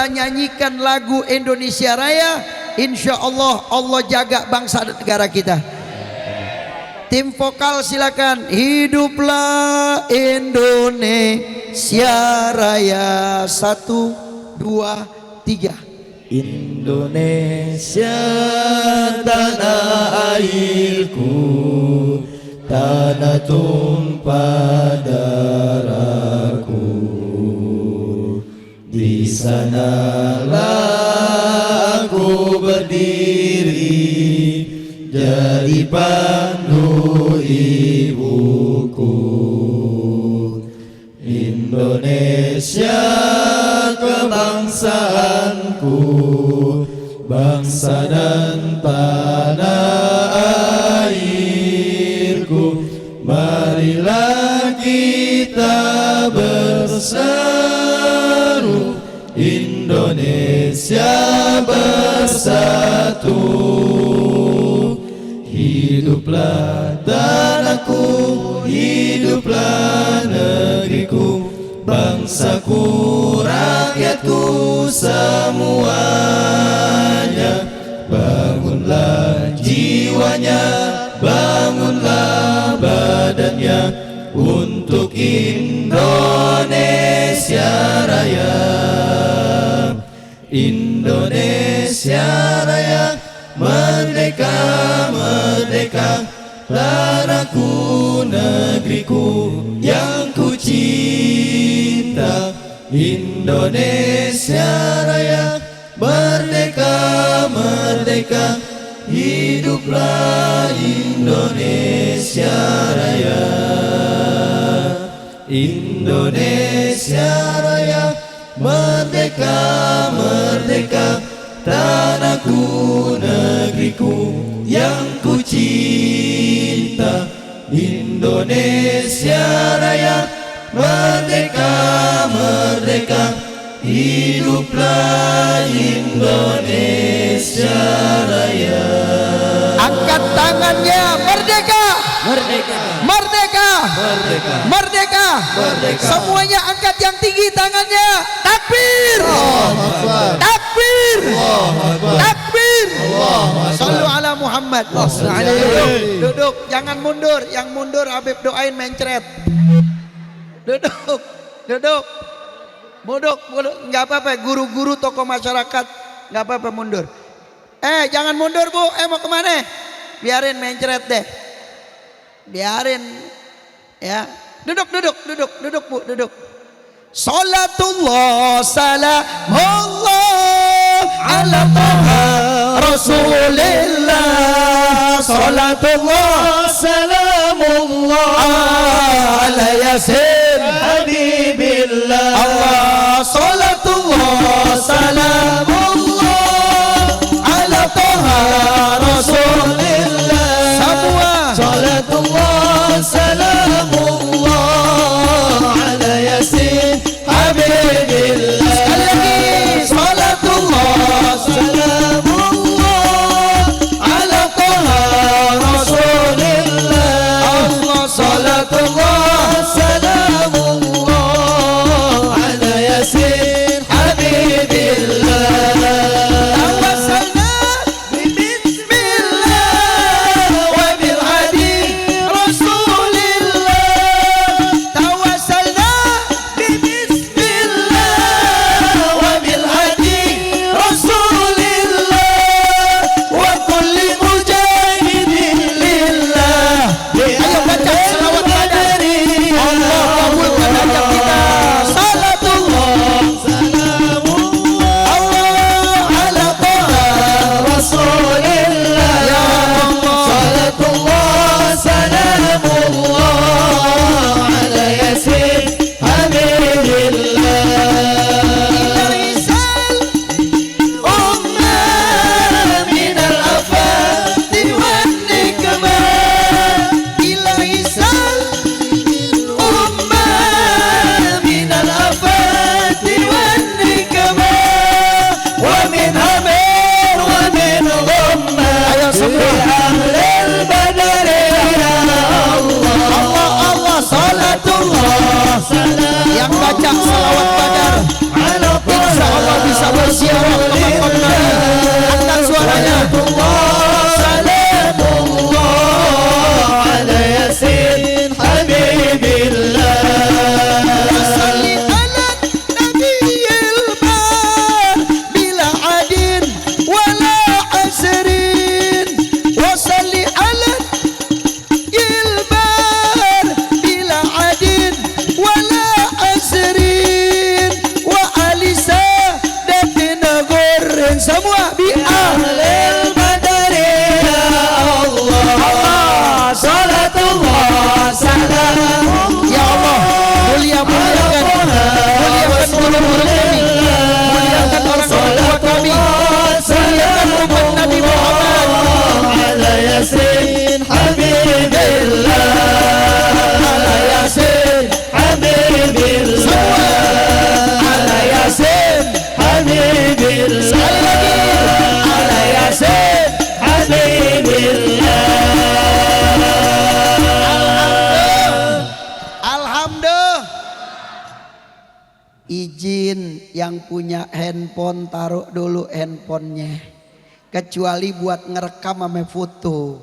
kita nyanyikan lagu Indonesia Raya, insya Allah Allah jaga bangsa dan negara kita. Tim vokal silakan. Hiduplah Indonesia Raya. 1, 2, 3. Indonesia tanah airku, tanah tumpah darahku. Di sanalah aku berdiri, jadi pandu ibuku. Indonesia kebangsaanku, bangsa dan tanah airku. Marilah kita berseru, Indonesia bersatu. Hiduplah tanahku, hiduplah negeriku, bangsaku, rakyatku semuanya. Bangunlah jiwanya, bangunlah badannya, untuk Indonesia Raya. Indonesia Raya, merdeka, merdeka, tanahku, negeriku yang ku cinta. Indonesia Raya, merdeka, merdeka, hiduplah Indonesia Raya. Indonesia Raya, merdeka, merdeka, tanahku, negeriku yang ku cinta. Indonesia Raya, merdeka, merdeka, hiduplah Indonesia Raya. Angkat tangannya, merdeka, Merdeka, merdeka, merdeka, merdeka, merdeka. Semuanya angkat yang tinggi tangannya. Takbir, Akbar. takbir, Akbar. takbir. Akbar. Sallu ala Muhammad. Duduk, duduk, jangan mundur. Yang mundur Habib doain mencret. Duduk, duduk, duduk, duduk. Nggak apa-apa. Guru-guru tokoh masyarakat nggak apa-apa mundur. Jangan mundur bu. Mau kemana? Biarin mencret deh. Biarin ya. Duduk, duduk, duduk, duduk bu, duduk. Salatullah salamullah ala taha rasulillah. Salatullah salamullah ala yasin habibillah. Allah. Salatullah salamullah ala taha rasulillah. Semua. Salatullah salamullah ala yasin habibillah. Sekali lagi. Salatullah salamullah ala taha rasulillah. Allah. Salatullah salamullah ala yasin habibillah. Tawassalna bismillah wa bil hadi rasulillah. Tawassalna bismillah wa bil hadi rasulillah. Wa kulli mujahidin lillah. Ayo baca selawat badari. Allah kabulkan hajat kita. Salatullah salamullah Allah ala taha rasulillah. Ya Allah. Salatullah salamullah ala yasin habibillah. Ilaisal ummah minal afati wan nikmah. Ilaisal ummah minal afati wan nikmah. Wa min hamir wa min ghammah. Ayo semua. Ahlul badari ya Allah. Allah, Allah. Salatullah salam. Yang baca salawat badar insya Allah bisa yang punya handphone taruh dulu handphonenya. Kecuali buat ngerekam sama foto,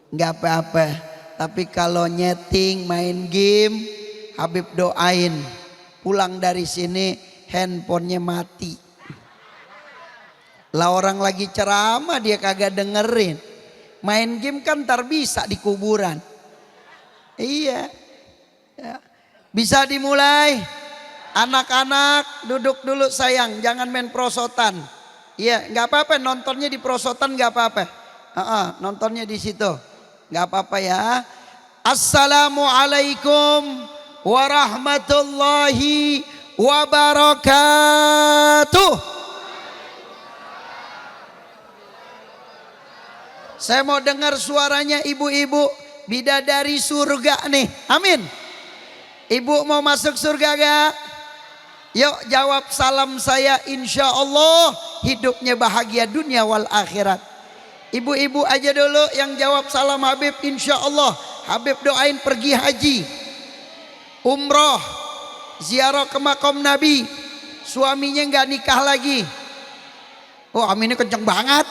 nggak apa-apa. Tapi kalau nyeting main game, Habib doain pulang dari sini handphonenya mati. Lah orang lagi ceramah dia kagak dengerin. Main game kan ntar bisa di kuburan. Iya. Ya. Bisa dimulai. Anak-anak duduk dulu sayang, jangan main prosotan. Iya, nggak apa-apa nontonnya di prosotan nggak apa-apa. Nontonnya di situ, nggak apa-apa ya. Assalamualaikum warahmatullahi wabarakatuh. Saya mau dengar suaranya ibu-ibu bidadari surga nih. Amin. Ibu mau masuk surga gak? Yuk jawab salam saya, insya Allah hidupnya bahagia dunia wal akhirat. Ibu-ibu aja dulu yang jawab salam Habib, insya Allah Habib doain pergi haji, umroh, ziarah ke makam Nabi, suaminya nggak nikah lagi. Oh aminnya kenceng banget.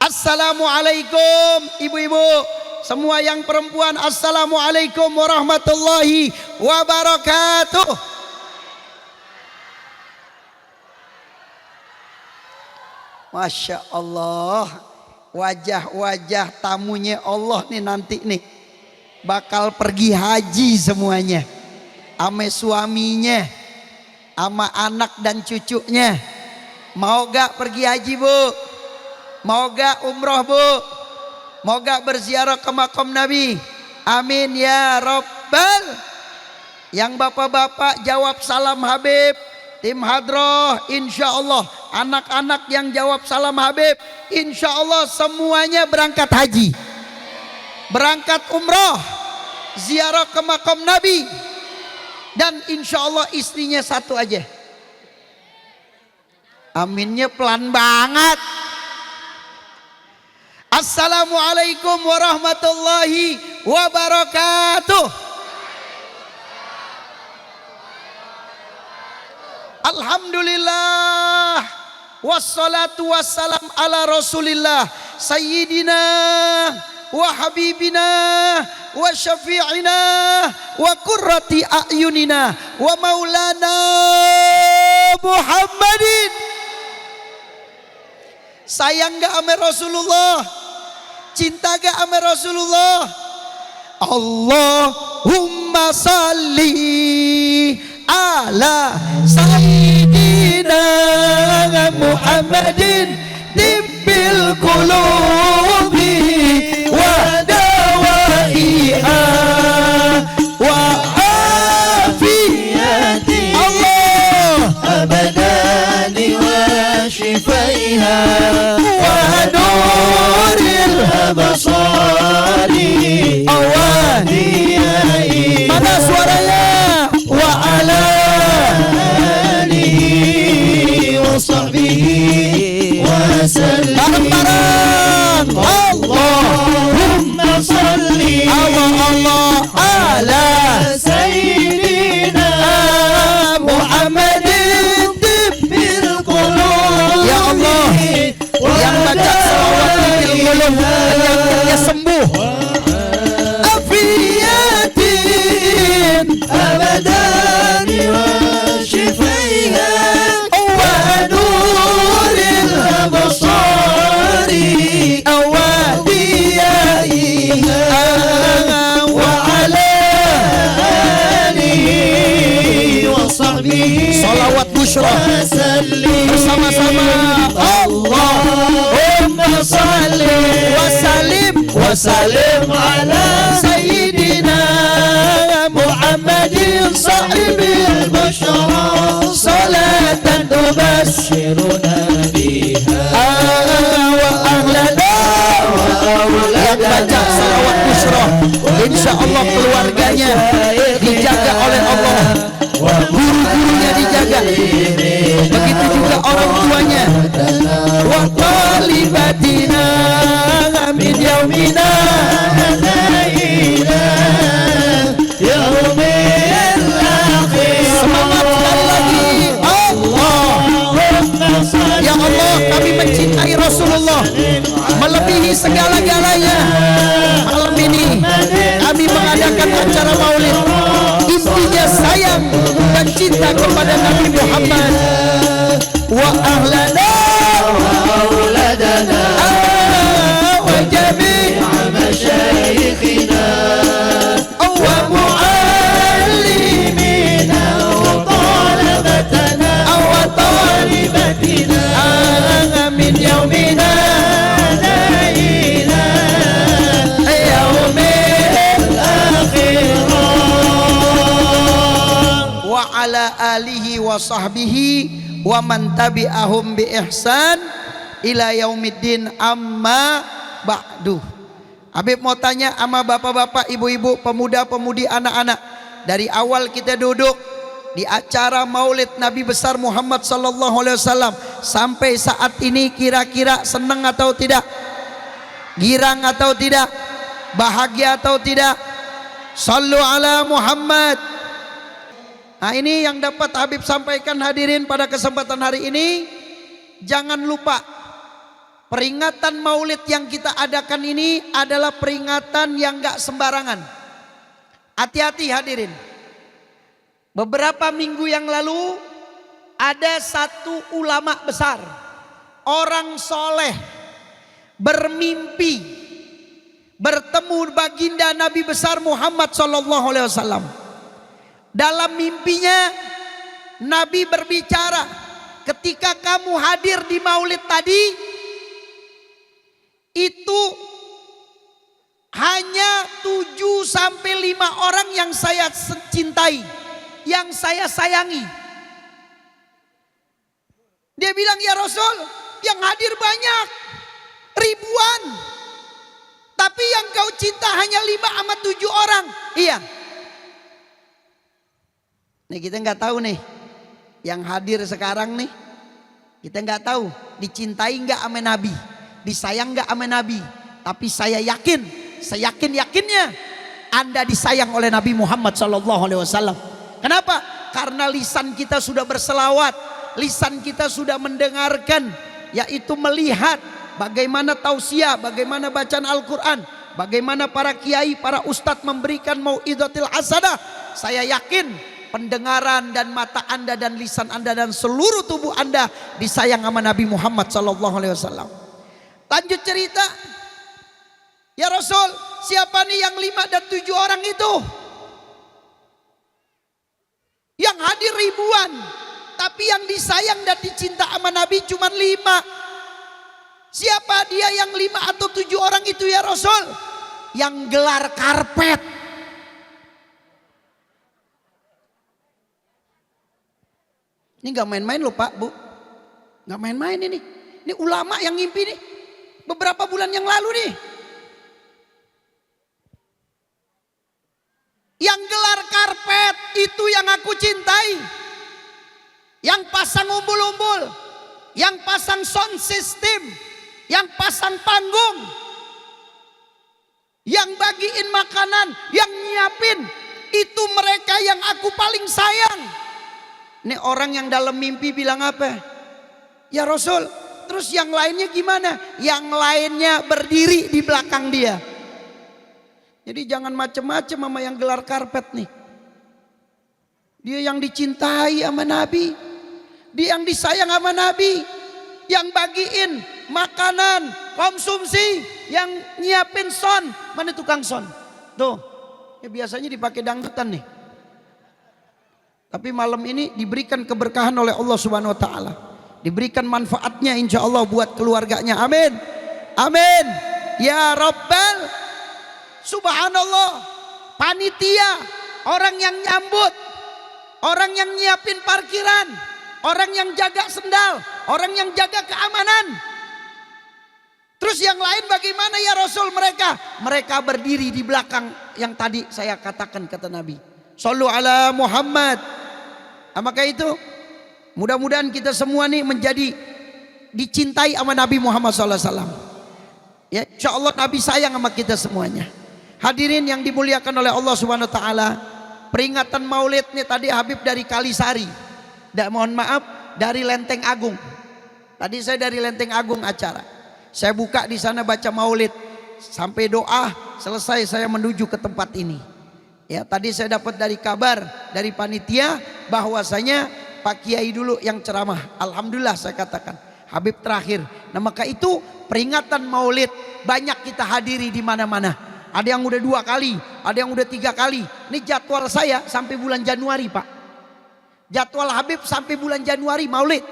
Assalamualaikum ibu-ibu semua yang perempuan, assalamualaikum warahmatullahi wabarakatuh. Masya Allah, wajah-wajah tamunya Allah nih nanti nih bakal pergi haji semuanya, ame suaminya, ama anak dan cucunya. Mau gak pergi haji bu? Mau gak umroh bu? Mau gak berziarah ke makam Nabi? Amin ya Rabbal. Yang bapak-bapak jawab salam Habib, tim hadroh insya Allah. Anak-anak yang jawab salam Habib, insya Allah semuanya berangkat haji, berangkat umroh, ziarah ke makam Nabi, dan insya Allah istrinya satu aja. Aminnya pelan banget. Assalamualaikum warahmatullahi wabarakatuh. Alhamdulillah. Wassalatu wassalam ala rasulillah sayyidina wa habibina wa syafi'ina wa qurrati a'yunina wa maulana Muhammadin. Sayang gak sama Rasulullah? Cinta gak sama Rasulullah? Allahumma salli ala sayyidina Muhammadin tibbil qulubi wa dawaiha wa afiyati Allah abadani wa shifaiha wa nuril abasari awahiyai. Mana suaranya? Wa ala alihi wa sahbihi wa sallim. Bareng-bareng. Allahumma salli Allah ala sayyidina Muhammadin tibbil qulub. Ya Allah, yang baca salawat tibbil qulub penyakitnya sembuh. Afiyatin abadani wa shifaiha wa nuril abasari awadiyaiha wa ala alihi wa sahbihi. Salawat busyra bersama-sama. Allahumma salli wa sallim wa sallim ala sayyidina Muhammadin sahibil bashara salatan tubashiruna biha wa ahlana yang baca salawat busyra insya Allah keluarganya dijaga oleh Allah, guru-gurunya dijaga, begitu juga orang tuanya. Wa talibatina min yaumina ila yaumil akhir. Semangat sekali lagi. segala-galanya. Malam ini kami mengadakan acara maulid, intinya sayang dan cinta kepada Nabi Muhammad wa ahlana wa auladana wa jami'a masyayikhina wa muallimina wa talabatana wa talibatina min yaumina ila yaumil akhirah wa ala alihi wa sahbihi wa man tabi'ahum bi ihsan ila yaumiddin amma ba'du. Habib mau tanya sama bapak-bapak, ibu-ibu, pemuda-pemudi, anak-anak, dari awal kita duduk di acara Maulid Nabi besar Muhammad sallallahu alaihi wasallam sampai saat ini, kira-kira senang atau tidak? Girang atau tidak? Bahagia atau tidak? Sallu ala Muhammad. Nah, ini yang dapat Habib sampaikan hadirin pada kesempatan hari ini. Jangan lupa, peringatan maulid yang kita adakan ini adalah peringatan yang gak sembarangan. Hati-hati hadirin. Beberapa minggu yang lalu ada satu ulama besar, orang soleh, bermimpi bertemu baginda Nabi besar Muhammad sallallahu alaihi wasallam. Dalam mimpinya Nabi berbicara, ketika kamu hadir di maulid tadi, itu hanya 7 sampai 5 orang yang saya cintai, yang saya sayangi. Dia bilang, ya Rasul, yang hadir banyak, ribuan, tapi yang kau cinta hanya 5 sama 7 orang. Iya. Nih kita nggak tahu nih, yang hadir sekarang nih, kita nggak tahu dicintai nggak sama Nabi, disayang nggak sama Nabi. Tapi saya yakin, seyakin-yakinnya Anda disayang oleh Nabi Muhammad SAW. Kenapa? Karena lisan kita sudah berselawat, lisan kita sudah mendengarkan, yaitu melihat bagaimana tausiah, bagaimana bacaan Al-Quran, bagaimana para kiai, para ustadz memberikan mau'izatil hasanah. Saya yakin pendengaran dan mata Anda dan lisan Anda dan seluruh tubuh Anda disayang sama Nabi Muhammad SAW. Lanjut cerita, ya Rasul, siapa nih yang 5 dan 7 orang itu? Yang hadir ribuan, tapi yang disayang dan dicinta sama Nabi cuma 5. Siapa dia yang 5 atau 7 orang itu ya Rasul? Yang gelar karpet. Ini gak main-main loh Pak, Bu. Gak main-main ini. Ini ulama yang ngimpi nih. Beberapa bulan yang lalu nih. Yang gelar karpet itu yang aku cintai. Yang pasang umbul-umbul. Yang pasang sound system. Yang pasang panggung. Yang bagiin makanan. Yang nyiapin. Itu mereka yang aku paling sayang. Ini orang yang dalam mimpi bilang apa? Ya Rasul, terus yang lainnya gimana? Yang lainnya berdiri di belakang dia. Jadi jangan macem-macem sama yang gelar karpet nih. Dia yang dicintai sama Nabi, dia yang disayang sama Nabi, yang bagiin makanan, konsumsi, yang nyiapin son. Mana tukang son? Tuh, ya biasanya dipakai dangdutan nih. Tapi malam ini diberikan keberkahan oleh Allah Subhanahu wa taala. Diberikan manfaatnya insya Allah buat keluarganya. Amin. Amin. Ya Rabbal. Subhanallah. Panitia, orang yang nyambut, orang yang nyiapin parkiran, orang yang jaga sendal, orang yang jaga keamanan. Terus yang lain bagaimana ya Rasul mereka? Mereka berdiri di belakang yang tadi saya katakan kata Nabi. Sallu ala Muhammad. Maka itu mudah-mudahan kita semua nih menjadi dicintai sama Nabi Muhammad SAW. Ya, insya Allah Nabi sayang sama kita semuanya. Hadirin yang dimuliakan oleh Allah Subhanahu Wa Taala, peringatan Maulidnya tadi Habib dari Kalisari. Mohon maaf dari Lenteng Agung. Tadi saya dari Lenteng Agung acara. Saya buka di sana baca maulid sampai doa selesai saya menuju ke tempat ini. Ya, tadi saya dapat dari kabar dari panitia bahwasanya Pak Kiai dulu yang ceramah. Alhamdulillah saya katakan Habib terakhir. Nah maka itu peringatan maulid banyak kita hadiri di mana-mana. Ada yang udah 2 kali, ada yang udah 3 kali. Ini jadwal saya sampai bulan Januari Pak. Jadwal Habib sampai bulan Januari maulid.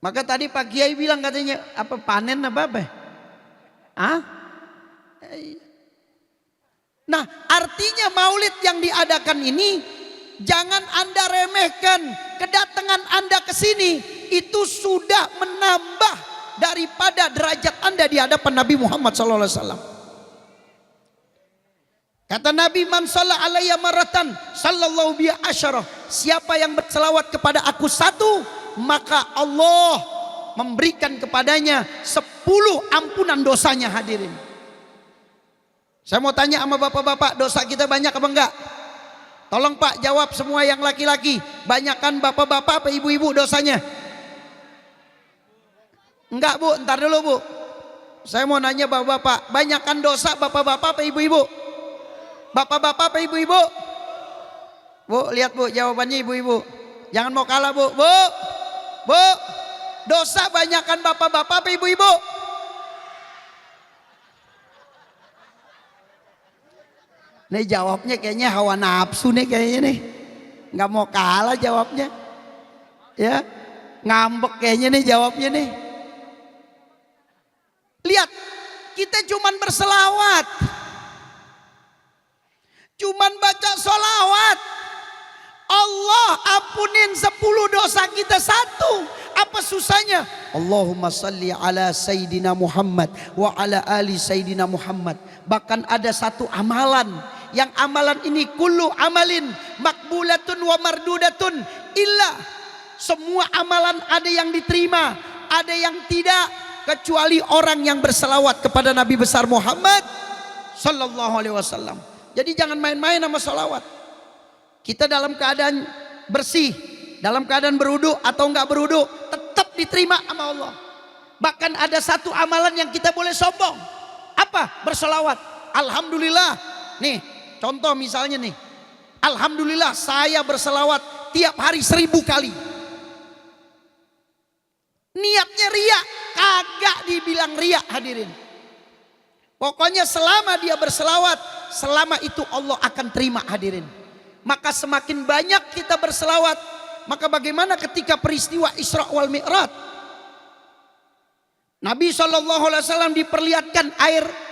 Maka tadi Pak Kiai bilang katanya apa panen apa? Ah? Nah, artinya maulid yang diadakan ini jangan Anda remehkan. Kedatangan Anda ke sini itu sudah menambah daripada derajat Anda di hadapan Nabi Muhammad SAW. Kata Nabi, man shalla alayya maratan sallallahu biha asyarah. Siapa yang berselawat kepada aku 1, maka Allah memberikan kepadanya 10 ampunan dosanya. Hadirin, saya mau tanya sama bapak-bapak, dosa kita banyak apa enggak? Tolong Pak jawab semua yang laki-laki. Banyakan bapak-bapak apa ibu-ibu dosanya? Enggak Bu, ntar dulu Bu. Saya mau nanya bapak-bapak, banyakan dosa bapak-bapak apa ibu-ibu? Bapak-bapak apa ibu-ibu? Bu, lihat Bu jawabannya ibu-ibu. Jangan mau kalah Bu. Bu, dosa banyakan bapak-bapak apa ibu-ibu? Nih jawabnya kayaknya hawa nafsu nih kayaknya nih. Nggak mau kalah jawabnya. Ya, ngambek kayaknya nih jawabnya nih. Lihat, kita cuman berselawat. Cuman baca sholawat. Allah ampunin 10 dosa kita 1. Apa susahnya? Allahumma salli ala Sayyidina Muhammad wa ala ali Sayyidina Muhammad. Bahkan ada satu amalan, yang amalan ini kullu amalin makbulatun wa mardudatun illa. Semua amalan ada yang diterima, ada yang tidak, kecuali orang yang berselawat kepada Nabi besar Muhammad sallallahu alaihi wasallam. Jadi jangan main-main sama salawat. Kita dalam keadaan bersih, dalam keadaan berwudu atau enggak berwudu, tetap diterima sama Allah. Bahkan ada satu amalan yang kita boleh sombong. Apa? Berselawat. Alhamdulillah. Nih, contoh misalnya nih. Alhamdulillah saya berselawat tiap hari 1000 kali. Niatnya riya, kagak dibilang riya hadirin. Pokoknya selama dia berselawat, selama itu Allah akan terima hadirin. Maka semakin banyak kita berselawat, maka bagaimana ketika peristiwa Isra wal Mi'raj? Nabi SAW diperlihatkan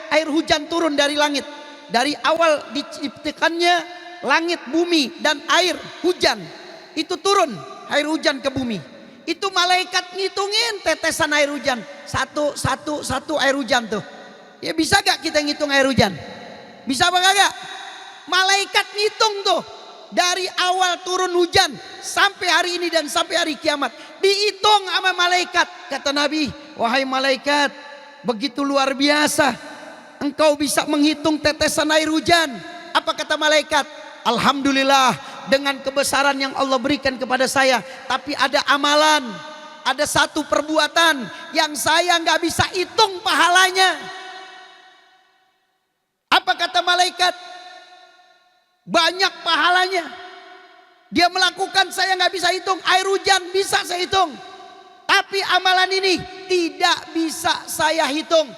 air hujan turun dari langit. Dari awal diciptakannya langit, bumi dan air hujan itu turun, air hujan ke bumi. Itu malaikat ngitungin tetesan air hujan, satu air hujan tuh. Ya bisa gak kita ngitung air hujan? Bisa apa kagak? Malaikat ngitung tuh. Dari awal turun hujan sampai hari ini dan sampai hari kiamat, dihitung sama malaikat. Kata Nabi, wahai malaikat, begitu luar biasa engkau bisa menghitung tetesan air hujan. Apa kata malaikat? Alhamdulillah, dengan kebesaran yang Allah berikan kepada saya, tapi ada amalan, ada satu perbuatan yang saya nggak bisa hitung pahalanya. Apa kata malaikat? Banyak pahalanya. Dia melakukan, saya nggak bisa hitung. Air hujan bisa saya hitung, tapi amalan ini tidak bisa saya hitung.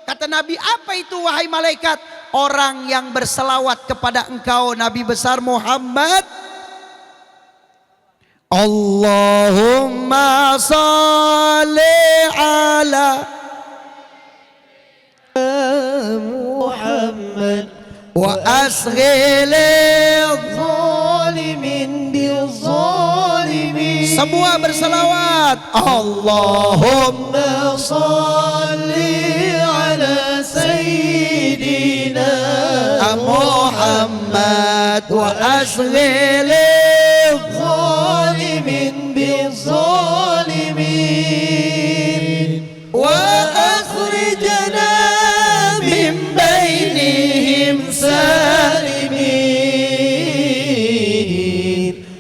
Kata Nabi, apa itu wahai malaikat? Orang yang berselawat kepada engkau Nabi besar Muhammad. Allahumma salli ala Muhammad wa asghil zalimin bil zalimin. Semua berselawat. Allahumma salli ala sayyidina Muhammad wa asghil zalimin bil zalimin wa akhrijna min bainihim salimin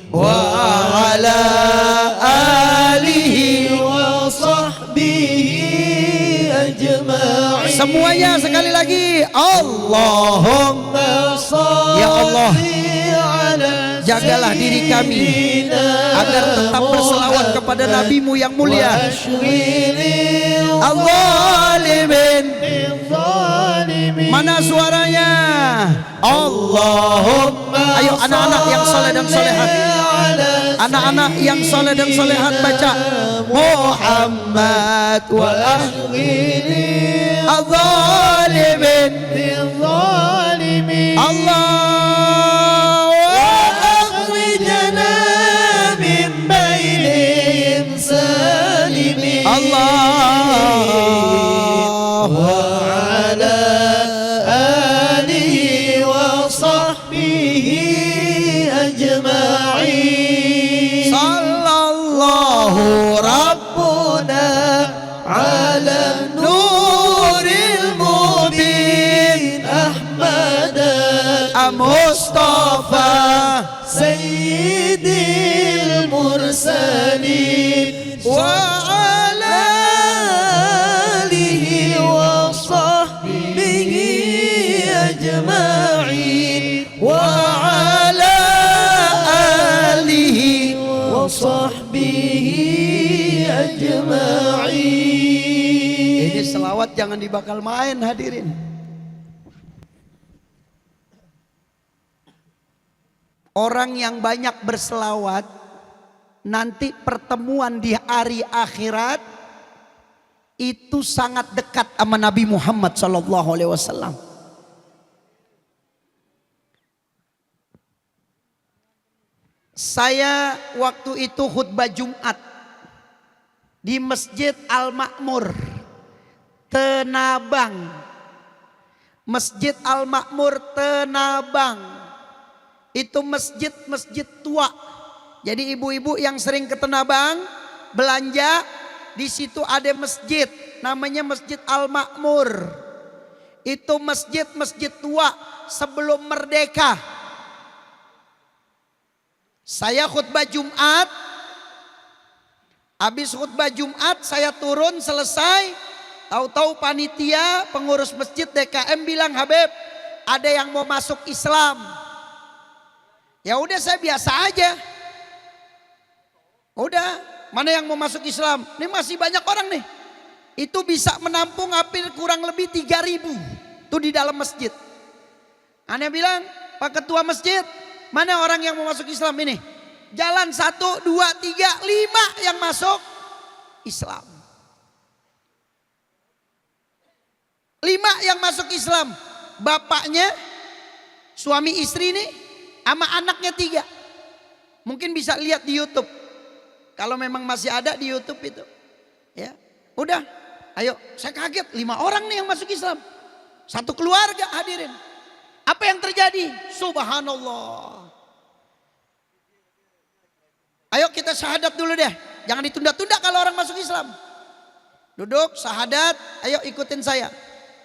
wa ala alihi Semuanya sekali lagi. Allahumma ya Allah, jagalah diri kami agar tetap berselawat kepada Nabi-Mu yang mulia. Al-zalimin, mana suaranya? Allahumma, ayo anak-anak yang soleh dan solehat, anak-anak yang soleh dan solehat baca Muhammad wa ahli al-zalimin Allah wa akhrijna min bainihim salimin Allah wa ala alihi wa sahbihi ajma'in. Sallallahu rabbuna ala nuril mubin Ahmad Mustafa sayyidil mursalin wa ala alihi wa sahbihi ajma'in wa ala alihi wa sahbihi ajma'in. Ini selawat jangan dibakal main hadirin. Orang yang banyak berselawat nanti pertemuan di hari akhirat itu sangat dekat sama Nabi Muhammad SAW. Saya waktu itu khutbah Jumat di Masjid Al-Makmur Tenabang. Masjid Al-Makmur Tenabang itu masjid tua. Jadi ibu-ibu yang sering ke Tenabang belanja, di situ ada masjid namanya Masjid Al-Makmur. Itu masjid tua sebelum merdeka. Saya khutbah Jumat. Habis khutbah Jumat saya turun selesai. Tahu-tahu panitia pengurus masjid DKM bilang, Habib, ada yang mau masuk Islam. Ya udah saya biasa aja. Udah, mana yang mau masuk Islam? Ini masih banyak orang nih. Itu bisa menampung hampir kurang lebih 3.000 tuh di dalam masjid. Anda bilang, Pak Ketua Masjid, mana orang yang mau masuk Islam ini? Jalan 1, 2, 3, 5 yang masuk Islam. 5 yang masuk Islam. Bapaknya, suami istri ini, sama anaknya 3. Mungkin bisa lihat di YouTube. Kalau memang masih ada di YouTube itu. Ya, udah. Ayo, saya kaget 5 orang nih yang masuk Islam. Satu keluarga hadirin. Apa yang terjadi? Subhanallah. Ayo kita syahadat dulu deh. Jangan ditunda-tunda kalau orang masuk Islam. Duduk, syahadat. Ayo ikutin saya.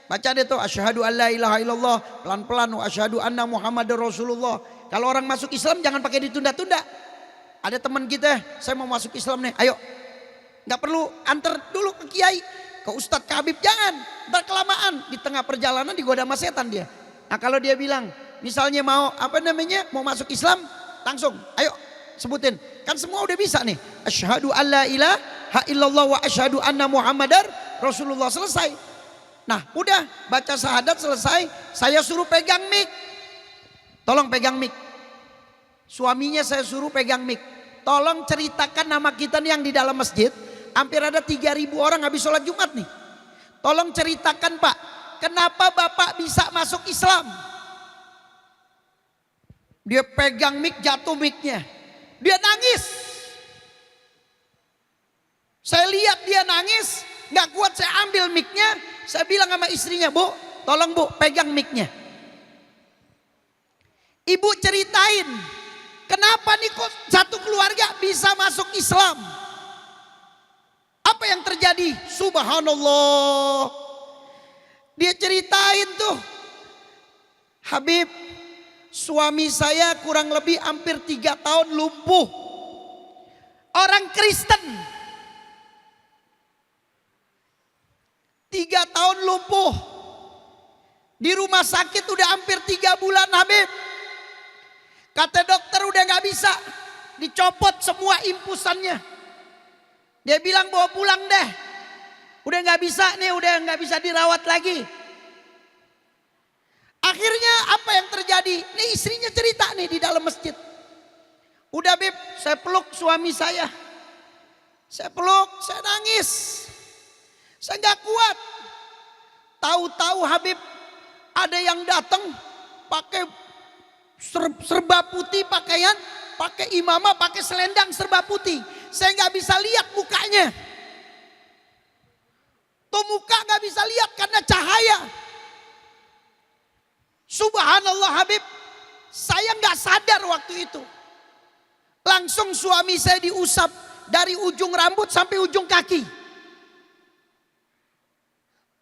Baca deh tuh, asyhadu alla ilaha illallah. Pelan-pelan, wa asyhadu anna Muhammadar Rasulullah. Kalau orang masuk Islam jangan pakai ditunda-tunda. Ada teman kita, saya mau masuk Islam nih, ayo. Gak perlu antar dulu ke kiai, ke Ustadz, ke Habib, jangan. Ntar kelamaan, di tengah perjalanan digoda sama setan dia. Nah kalau dia bilang, misalnya mau mau masuk Islam, langsung, ayo sebutin. Kan semua udah bisa nih. Asyhadu alla ilaha illallah wa asyhadu anna Muhammadar Rasulullah, selesai. Nah udah, baca syahadat selesai, saya suruh pegang mic. Tolong pegang mic. Suaminya saya suruh pegang mic. Tolong ceritakan nama kita nih yang di dalam masjid. Hampir ada 3.000 orang habis sholat Jumat nih. Tolong ceritakan Pak, kenapa Bapak bisa masuk Islam? Dia pegang mic, jatuh micnya. Dia nangis. Saya lihat dia nangis, gak kuat saya ambil micnya. Saya bilang sama istrinya, Bu, tolong Bu pegang micnya. Ibu ceritain, kenapa nih kok satu keluarga bisa masuk Islam? Apa yang terjadi? Subhanallah. Dia ceritain tuh, Habib, suami saya kurang lebih hampir 3 tahun lumpuh. Orang Kristen. 3 tahun lumpuh. Di rumah sakit udah hampir 3 bulan Habib. Kata dokter udah gak bisa, dicopot semua impusannya. Dia bilang bawa pulang deh. Udah gak bisa nih, udah gak bisa dirawat lagi. Akhirnya apa yang terjadi? Nih istrinya cerita nih di dalam masjid. Udah Bib, saya peluk suami saya. Saya peluk, saya nangis. Saya gak kuat. Tahu-tahu Habib, ada yang datang pakai serba putih pakaian, pakai imamah, pakai selendang serba putih. Saya gak bisa lihat mukanya. Tuh muka gak bisa lihat karena cahaya. Subhanallah Habib, saya gak sadar waktu itu. Langsung suami saya diusap dari ujung rambut sampai ujung kaki.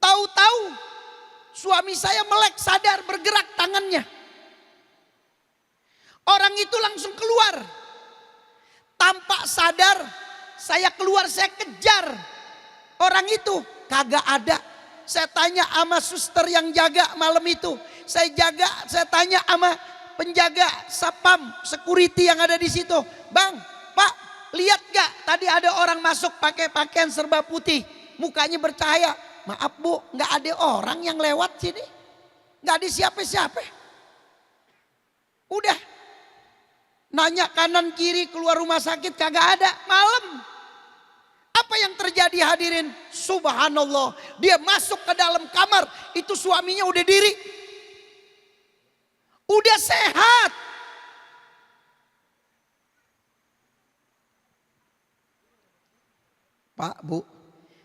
Tahu-tahu suami saya melek sadar, bergerak tangannya. Orang itu langsung keluar. Tanpa sadar saya keluar, saya kejar. Orang itu kagak ada. Saya tanya sama suster yang jaga malam itu. Saya tanya sama penjaga sapam, security yang ada di situ. Bang, Pak, lihat gak tadi ada orang masuk pakai pakaian serba putih, mukanya bercahaya. Maaf Bu, gak ada orang yang lewat sini. Gak ada siapa-siapa. Udah. Nanya kanan kiri keluar rumah sakit kagak ada. Malam. Apa yang terjadi hadirin? Subhanallah. Dia masuk ke dalam kamar. Itu suaminya udah diri. Udah sehat. Pak, Bu.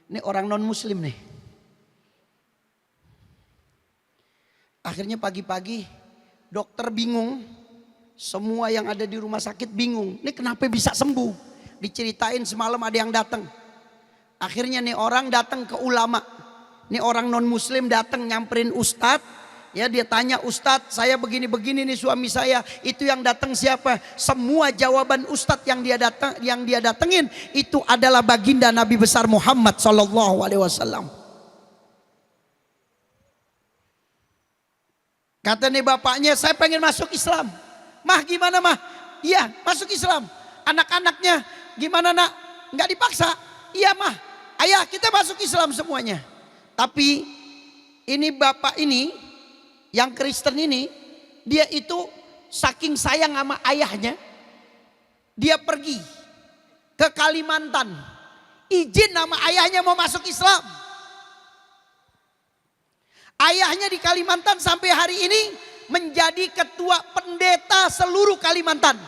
Ini orang non muslim nih. Akhirnya pagi-pagi dokter bingung. Semua yang ada di rumah sakit bingung. Ini kenapa bisa sembuh? Diceritain semalam ada yang datang. Akhirnya nih orang datang ke ulama. Nih orang non muslim datang nyamperin ustadz. Ya dia tanya, Ustadz saya begini-begini nih suami saya. Itu yang datang siapa? Semua jawaban ustadz yang dia datengin itu adalah baginda Nabi besar Muhammad SAW. Kata nih bapaknya, saya pengen masuk Islam. Mah gimana mah? Iya masuk Islam. Anak-anaknya gimana nak? Nggak dipaksa. Iya mah. Ayah kita masuk Islam semuanya. Tapi ini bapak ini yang Kristen ini, dia itu saking sayang sama ayahnya, dia pergi ke Kalimantan, izin sama ayahnya mau masuk Islam. Ayahnya di Kalimantan sampai hari ini menjadi ketua pendeta seluruh Kalimantan.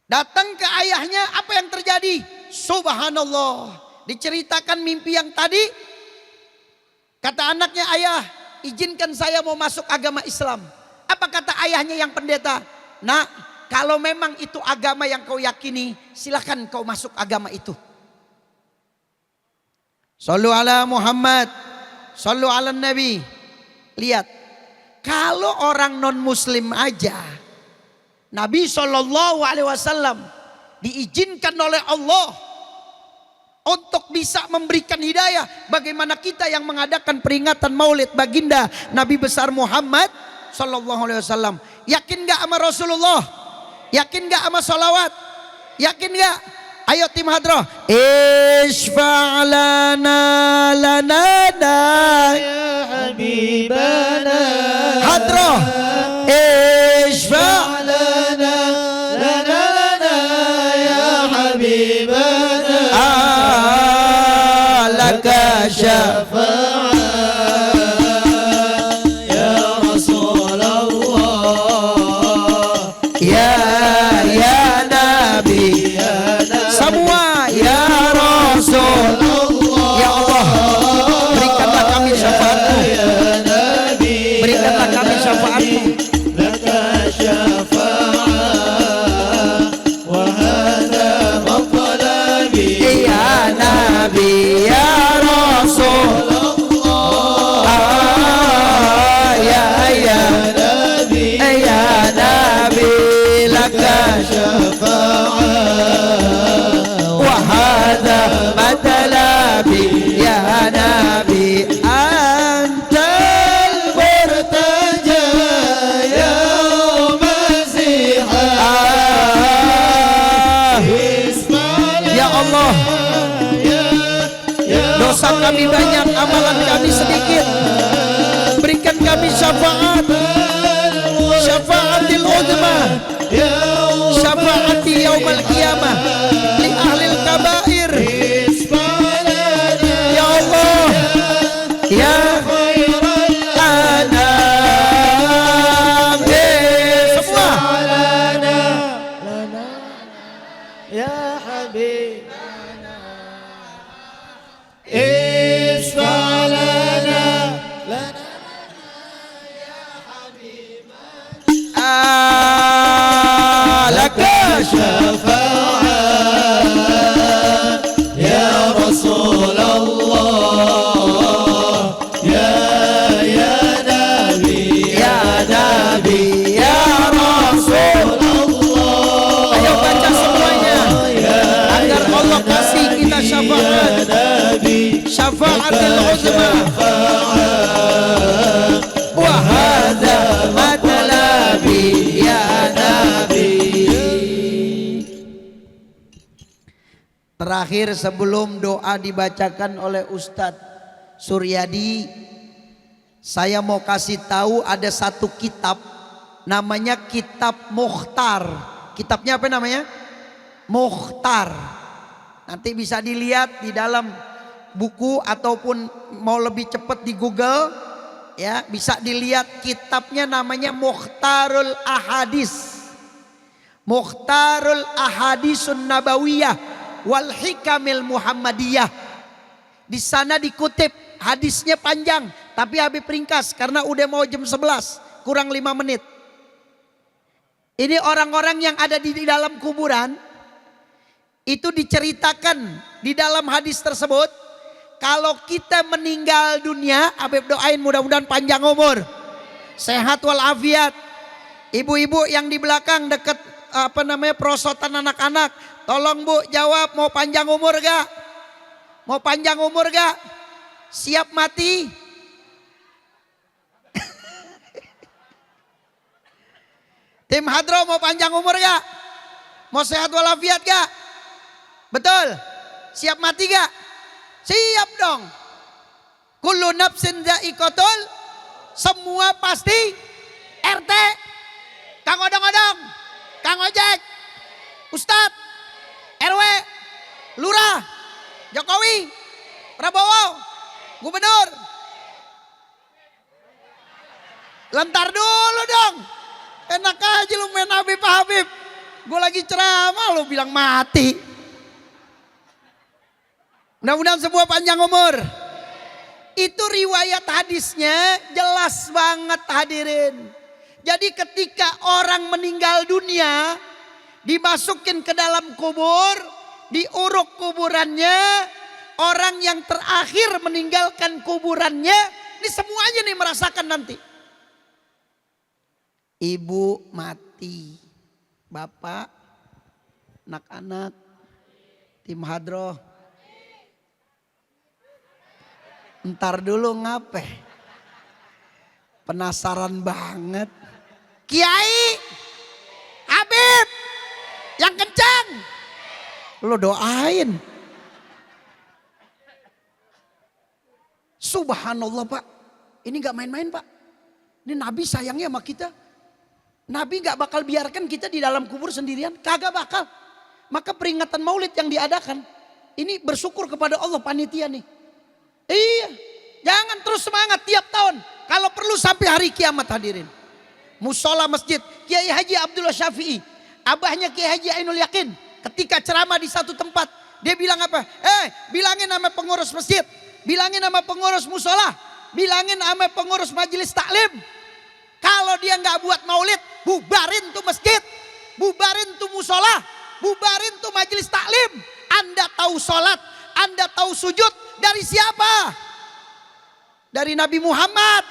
Datang ke ayahnya, apa yang terjadi? Subhanallah. Diceritakan mimpi yang tadi. Kata anaknya, ayah izinkan saya mau masuk agama Islam. Apa kata ayahnya yang pendeta? Nak, kalau memang itu agama yang kau yakini, silakan kau masuk agama itu. Sallu ala Muhammad, sallu ala Nabi. Lihat, kalau orang non muslim aja, Nabi SAW diizinkan oleh Allah untuk bisa memberikan hidayah. Bagaimana kita yang mengadakan peringatan maulid baginda Nabi besar Muhammad SAW. Yakin gak sama Rasulullah? Yakin gak sama salawat? Yakin gak? Ayo tim hadroh. Isfa'lana lanana Ya Habibana. Hadroh. Isfa'lana Lana ya Habibana. laka Syafa'a ya Rasulullah. Ya Nabi. Semua ya Rasul. Ya Allah, berikanlah kami syafaat-Mu. Berikanlah kami syafaat-Mu. Dosa kami banyak, amalan kami sedikit. Berikan kami syafaat, syafaatil uzma, syafaati yaumal qiyamah li ahlil kabair. Ya Allah, ya anam. Semua يا حبيبنا اشفع لنا laka شفاعة يا رسول الله يا نبي ya nabi ya rasul. Ayo baca semuanya agar Allah kasih kita syafaat, syafaatil uzma. Wa hadza matlabi ya nabi. Terakhir sebelum doa dibacakan oleh Ustadz Suryadi, saya mau kasih tahu ada satu kitab namanya Kitab Mukhtar. Kitabnya apa namanya? Mukhtar. Nanti bisa dilihat di dalam buku ataupun mau lebih cepat di Google ya, bisa dilihat kitabnya namanya Mukhtarul Ahadis. Mukhtarul Ahadisun Nabawiyah wal Hikamil Muhammadiyah. Di sana dikutip hadisnya panjang, tapi Habib ringkas karena udah mau jam 11 kurang 5 menit. Ini orang-orang yang ada di dalam kuburan itu diceritakan di dalam hadis tersebut. Kalau kita meninggal dunia, Habib doain mudah-mudahan panjang umur, sehat walafiat. Ibu-ibu yang di belakang deket perosotan anak-anak, tolong Bu jawab, mau panjang umur gak? Mau panjang umur gak? Siap mati? Tim Hadro mau panjang umur gak? Mau sehat walafiat gak? Betul? Siap mati gak? Siap dong. Kullu nafsin dha'iqatul, semua pasti. RT, Kang Odong-odong, Kang Ojek, Ustadz, RW, Lurah, Jokowi, Prabowo, Gubernur. Lentar dulu dong. Enak aja lu main Habib Habib. Gue lagi ceramah lu bilang mati. Mudah-mudahan semua panjang umur. Itu riwayat hadisnya jelas banget hadirin. Jadi ketika orang meninggal dunia, dimasukin ke dalam kubur, diuruk kuburannya, orang yang terakhir meninggalkan kuburannya, ini semuanya nih merasakan nanti. Ibu mati, bapak, anak-anak, tim hadroh. Ntar dulu ngape? Penasaran banget. Kiai, Habib, yang kencang. Lo doain. Subhanallah Pak, ini gak main-main Pak. Ini Nabi sayangnya sama kita. Nabi gak bakal biarkan kita di dalam kubur sendirian. Kagak bakal. Maka peringatan maulid yang diadakan, ini bersyukur kepada Allah panitia nih. Iya, jangan terus semangat tiap tahun. Kalau perlu sampai hari kiamat hadirin. Musola masjid Kiai Haji Abdullah Syafi'i, abahnya Kiai Haji Ainul Yakin, ketika ceramah di satu tempat, dia bilang apa? Bilangin sama pengurus masjid, bilangin sama pengurus musola, bilangin sama pengurus majelis taklim, kalau dia nggak buat maulid, bubarin tuh masjid, bubarin tuh musola, bubarin tuh majelis taklim. Anda tahu sholat, Anda tahu sujud dari siapa? Dari Nabi Muhammad.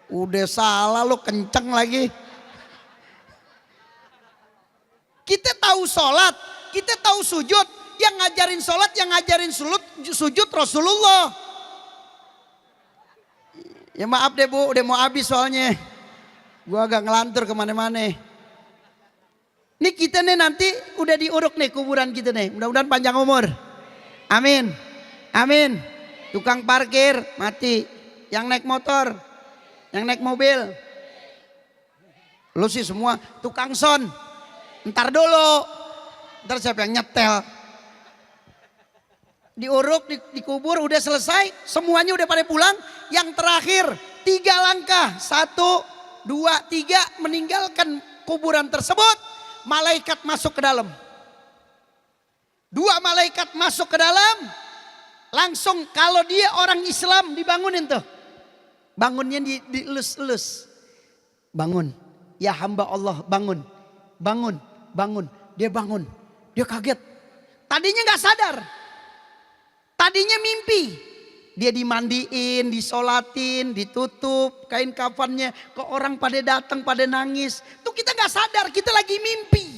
Udah salah lo, kenceng lagi. Kita tahu sholat, kita tahu sujud. Yang ngajarin sholat, yang ngajarin sujud Rasulullah. Ya maaf deh Bu, udah mau habis soalnya. Gua agak ngelantur kemana-mana. Nih kita nih nanti udah diuruk nih kuburan kita nih. Mudah-mudahan panjang umur. Amin. Amin. Tukang parkir mati. Yang naik motor, yang naik mobil. Lu sih semua tukang son. Ntar dulu. Ntar siapa yang nyetel? Diuruk, dikubur, udah selesai. Semuanya udah pada pulang. Yang terakhir 3 langkah. 1, 2, 3 meninggalkan kuburan tersebut. Malaikat masuk ke dalam. 2 malaikat masuk ke dalam. Langsung kalau dia orang Islam dibangunin tuh. Bangunnya dielus-elus. Bangun. Ya hamba Allah, bangun. Bangun, bangun. Dia bangun. Dia kaget. Tadinya gak sadar. Tadinya mimpi. Dia dimandiin, disolatin, ditutup kain kafannya. Ke orang pada datang, pada nangis. Tuh kita gak sadar, kita lagi mimpi.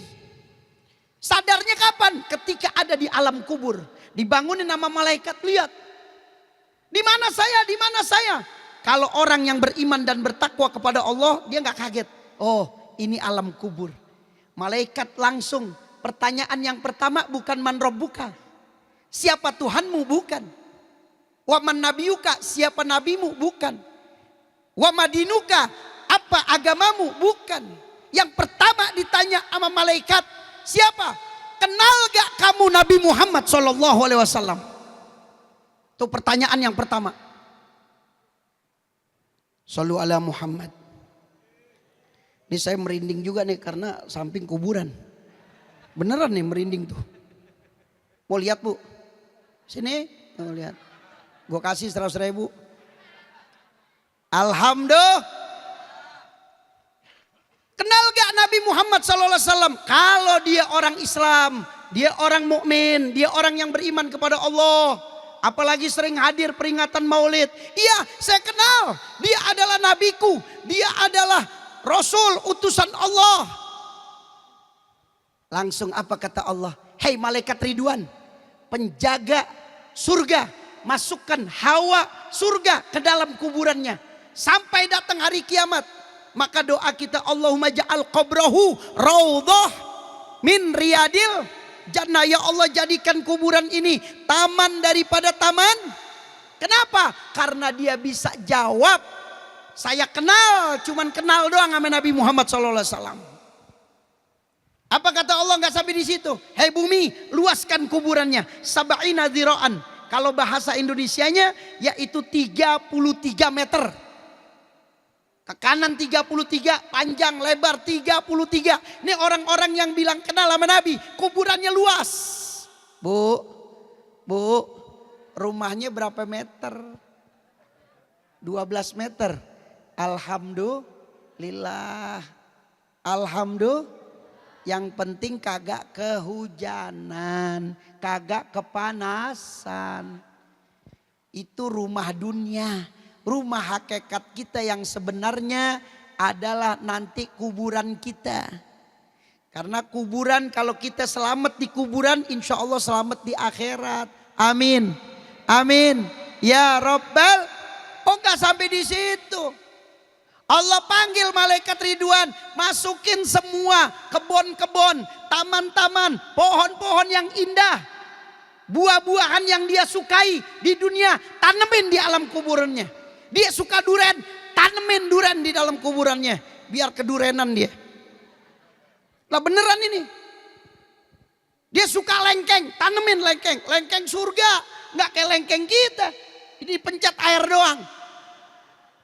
Sadarnya kapan? Ketika ada di alam kubur. Dibangunin nama malaikat, lihat. Di mana saya? Di mana saya? Kalau orang yang beriman dan bertakwa kepada Allah, dia gak kaget. Oh, ini alam kubur. Malaikat langsung, pertanyaan yang pertama bukan man rabbuka. Siapa Tuhanmu? Bukan. Wa man nabiyuka? Siapa nabimu? Bukan. Wa madinuka? Apa agamamu? Bukan. Yang pertama ditanya sama malaikat, siapa? Kenal gak kamu Nabi Muhammad SAW? Itu pertanyaan yang pertama. Shallu ala Muhammad. Ini saya merinding juga nih karena samping kuburan. Beneran nih merinding tuh. Mau lihat bu? Sini, mau lihat. Gue kasih 100.000. Alhamdulillah. Kenal gak Nabi Muhammad SAW? Kalau dia orang Islam, dia orang mukmin, dia orang yang beriman kepada Allah. Apalagi sering hadir peringatan maulid. Iya, saya kenal. Dia adalah nabiku. Dia adalah Rasul utusan Allah. Langsung apa kata Allah? Hei malaikat Ridwan, penjaga surga, masukkan Hawa surga ke dalam kuburannya. Sampai datang hari kiamat. Maka doa kita, Allahumma ja'al qabrahu raudhah min riyadil jannah. Ya Allah, jadikan kuburan ini taman daripada taman. Kenapa? Karena dia bisa jawab, saya kenal, cuman kenal doang sama Nabi Muhammad SAW. Apa kata Allah? Nggak sampai di situ. Hei bumi, luaskan kuburannya. Sab'ina dzira'an. Kalau bahasa Indonesianya yaitu 33 meter. Ke kanan 33, panjang lebar 33. Ini orang-orang yang bilang kenal sama Nabi. Kuburannya luas. Bu, rumahnya berapa meter? 12 meter. Alhamdulillah. Alhamdulillah. Yang penting kagak kehujanan, kagak kepanasan. Itu rumah dunia. Rumah hakikat kita yang sebenarnya adalah nanti kuburan kita. Karena kuburan, kalau kita selamat di kuburan, insya Allah selamat di akhirat. Amin. Amin. Ya Rabbal. Oh gak sampai di situ. Allah panggil malaikat Ridwan, masukin semua kebun-kebun, taman-taman, pohon-pohon yang indah. Buah-buahan yang dia sukai di dunia, tanemin di alam kuburannya. Dia suka duren, tanemin duren di dalam kuburannya. Biar kedurenan dia. Lah beneran ini. Dia suka lengkeng, tanemin lengkeng. Lengkeng surga, nggak kayak lengkeng kita. Ini pencet air doang.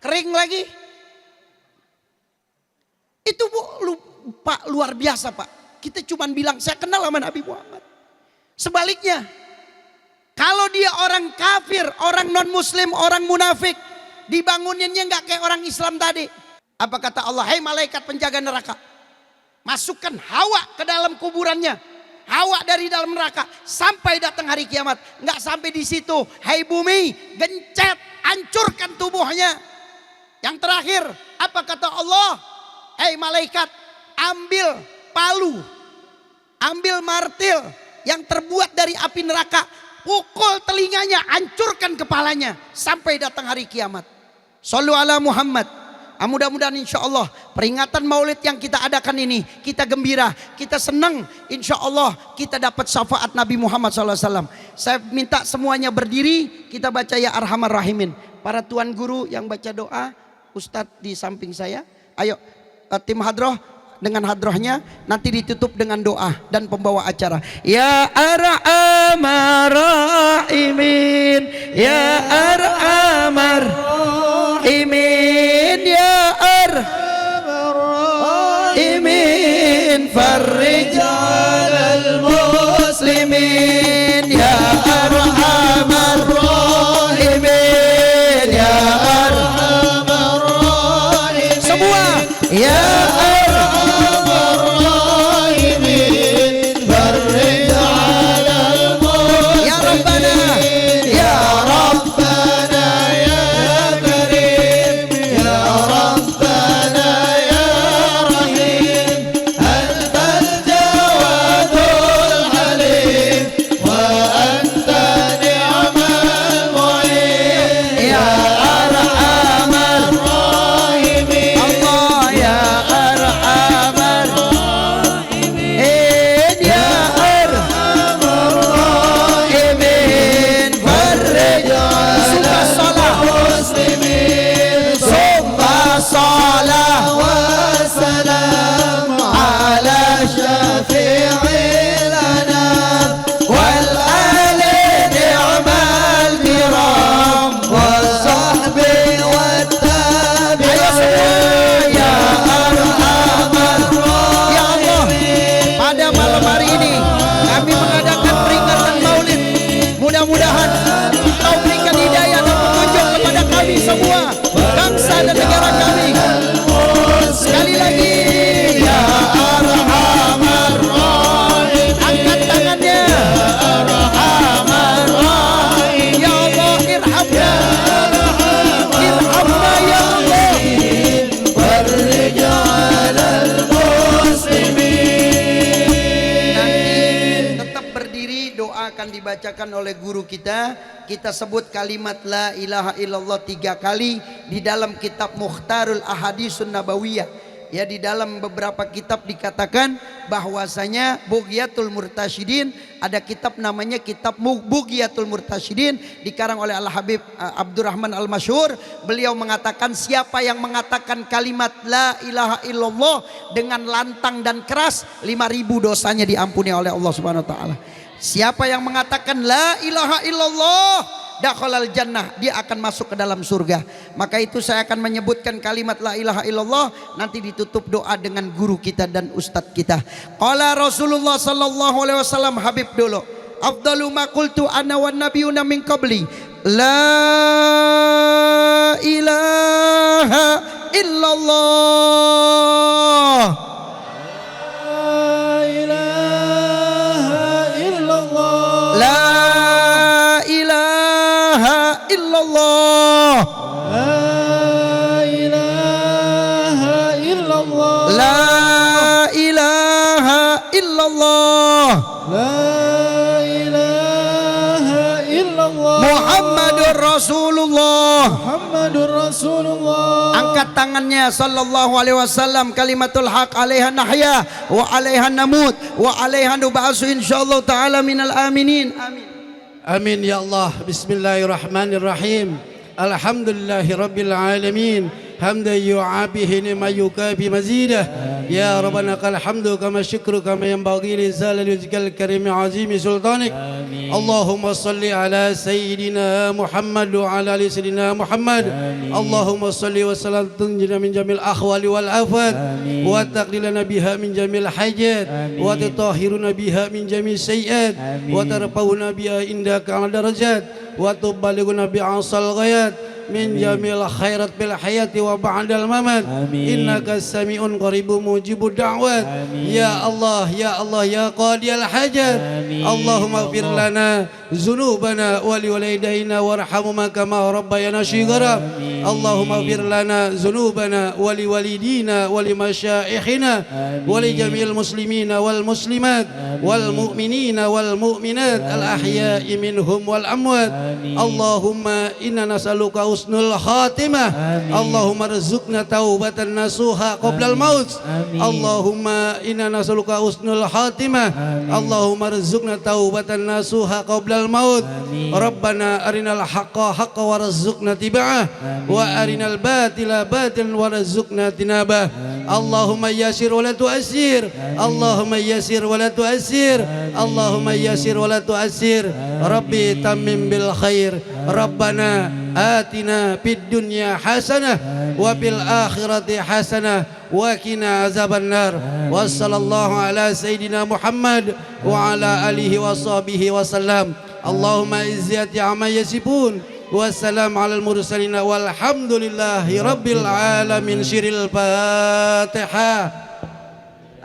Kering lagi. Itu Pak luar biasa Pak. Kita cuma bilang saya kenal sama Nabi Muhammad. Sebaliknya, kalau dia orang kafir, orang non muslim, orang munafik, dibanguninnya nggak kayak orang Islam tadi. Apa kata Allah? Hei malaikat penjaga neraka, masukkan Hawa ke dalam kuburannya. Hawa dari dalam neraka sampai datang hari kiamat. Nggak sampai di situ. Hei bumi, gencet, hancurkan tubuhnya. Yang terakhir, apa kata Allah? Hei malaikat, ambil palu, ambil martil yang terbuat dari api neraka, pukul telinganya, hancurkan kepalanya sampai datang hari kiamat. Shallu ala Muhammad. Mudah-mudahan insya Allah peringatan maulid yang kita adakan ini kita gembira, kita senang, insya Allah kita dapat syafaat Nabi Muhammad SAW. Saya minta semuanya berdiri, kita baca ya Arhamar Rahimin. Para tuan guru yang baca doa, Ustadz di samping saya, ayo tim hadroh dengan hadrohnya, nanti ditutup dengan doa dan pembawa acara. Ya Arhamar Rahimin, ya Arhamar Rahimin, ya Arhamar Rahimin, farrij 'alal muslimin, ya Arhamar Rahimin, ya Arhamar Rahimin. Semua ya Arhamar Rahimin, farrij 'alal muslimin, ya Rabbana, ya Rabbana, ya Karim, ya Rabbana, ya Rahim, antal jawadul halim, wa anta ni'mal mu'in, ya Arhamar Rahimin, Allah ya Arhamar Rahimin, ya Arhamar Rahimin, farrij 'alal muslimin, summa salah wa salam ala syafi'il anam wal ali ni'mal kiram wal sahbi wat tabi'in, ya Arhamar Rahimin. Ya Allah, pada malam hari ini kami mengadakan peringatan maulid. Mudah-mudahan Kau berikan hidayah dan petunjuk kepada kami semua, bangsa dan negara kami. Sekali lagi, ya Arhamar Rahim, angkat tangannya. Arhamar Rahim, ya Allah irhamna, irhamna ya Allah. Farrij 'alal muslimin. Nanti tetap berdiri, doa akan dibacakan oleh guru kita. Kita sebut kalimat la ilaha illallah 3 kali di dalam kitab Mukhtarul Ahadisun Nabawiyah. Ya, di dalam beberapa kitab dikatakan bahwasanya Bughyatul Murtasyidin, ada kitab namanya kitab Bughyatul Murtasyidin dikarang oleh Al-Habib Abdurrahman Al-Masyhur. Beliau mengatakan siapa yang mengatakan kalimat la ilaha illallah dengan lantang dan keras, 5.000 dosanya diampuni oleh Allah Subhanahu wa taala. Siapa yang mengatakan la ilaha illallah dakhalal jannah, dia akan masuk ke dalam surga. Maka itu saya akan menyebutkan kalimat la ilaha illallah, nanti ditutup doa dengan guru kita dan ustadz kita. Qala Rasulullah sallallahu alaihi wasallam, Habib dulu, afdalu ma qultu ana wan nabiyuna min qabli la ilaha illallah. La ilaha illallah. La ilaha illallah. La ilaha illallah. La ilaha illallah. Muhammadur Rasulullah. Muhammadur Rasulullah. Angkat tangannya sallallahu alaihi wasallam, kalimatul haq alaiha nahya wa alaiha namut wa alaiha nub'atsu insyaallah taala minal aminin. Amin. Amin ya Allah. Bismillahirrahmanirrahim. Alhamdulillahi rabbil alamin. Hamdan yu'abihi ma yukafi mazidah. Ya Rabbana kal hamdu kama syukru kama yanbaghi li zalali wajhikal karim azimi sultanik. Allahumma salli ala sayyidina Muhammad wa ala ali sayyidina Muhammad. Allahumma salli wa sallim tunjina min jamil akhwali wal afat wa taqlilana biha min jamil hajat wa tutahhiruna biha min jamil sayyiat wa tarfa'una biha indaka ala darajat wa tuballighuna bi asal ghayat min jamil khairat bil hayati wa ba'dal mamat. Innaka sami'un qaribun mujibud da'wat. Ya Allah ya Allah ya qadiyal hajat. Allahumma ighfir lana dzunubana wa liwalidayna warhamhuma kama rabbayana shighara. Allahumma ighfir lana dzunubana wa liwalidina wa limasyayikhina wa li jami'il muslimina wal muslimat والمؤمنين والمؤمنات الأحياء منهم والأموات اللهم إنا نسألك حسن الخاتمة اللهم ارزقنا توبة نصوحا قبل الموت اللهم إنا نسألك حسن الخاتمة اللهم ارزقنا توبة نصوحا قبل الموت ربنا أرنا الحق حقا وارزقنا اتباعه وأرنا الباطل باطلا وارزقنا اجتنابه اللهم يسر ولا تؤسر اللهم يسر ولا تؤسر اللهم يسر ولا تؤسر ربي تمم بالخير ربنا آتنا في الدنيا حسنة وفي الآخرة حسنة وقنا عذاب النار وصلى الله على سيدنا محمد وعلى آله وصحبه وسلم اللهم إزيات عما يصفون والسلام على المرسلين والحمد لله رب العالمين شر الفاتحة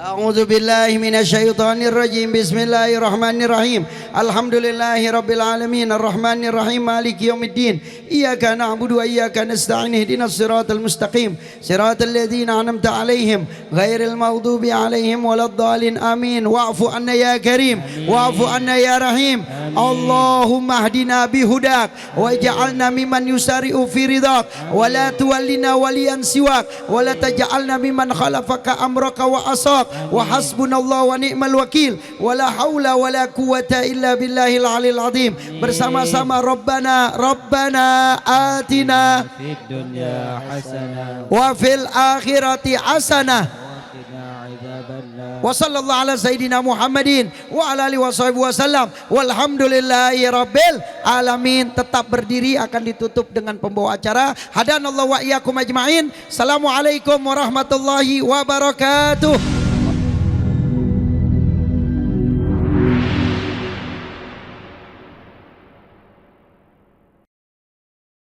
أعوذ بالله من الشيطان الرجيم بسم الله الرحمن الرحيم الحمد لله رب العالمين الرحمن الرحيم مالك يوم الدين إياك نعبد وإياك نستعين اهدنا الصراط المستقيم صراط الذين أنعمت عليهم غير المغضوب عليهم ولا الضالين آمين واعف عنا يا كريم واعف عنا يا رحيم اللهم اهدنا بهداك واجعلنا ممن يسارع في رضاك ولا تولنا وليا سواك ولا تجعلنا ممن خلفك أمرك وعصاك وحسبنا الله ونعم الوكيل ولا حول ولا قوة إلا بالله العلي العظيم bersama-sama Rabbana atina في الدنيا حسنة wa fil akhirati hasanah وقنا عذاب النار wa sallallahu ala sayyidina Muhammadin wa ala alihi wasallam walhamdulillahi rabbil alamin. Tetap berdiri, akan ditutup dengan pembawa acara. Hadanallahu wa iyyakum ajmain. Assalamualaikum warahmatullahi wabarakatuh.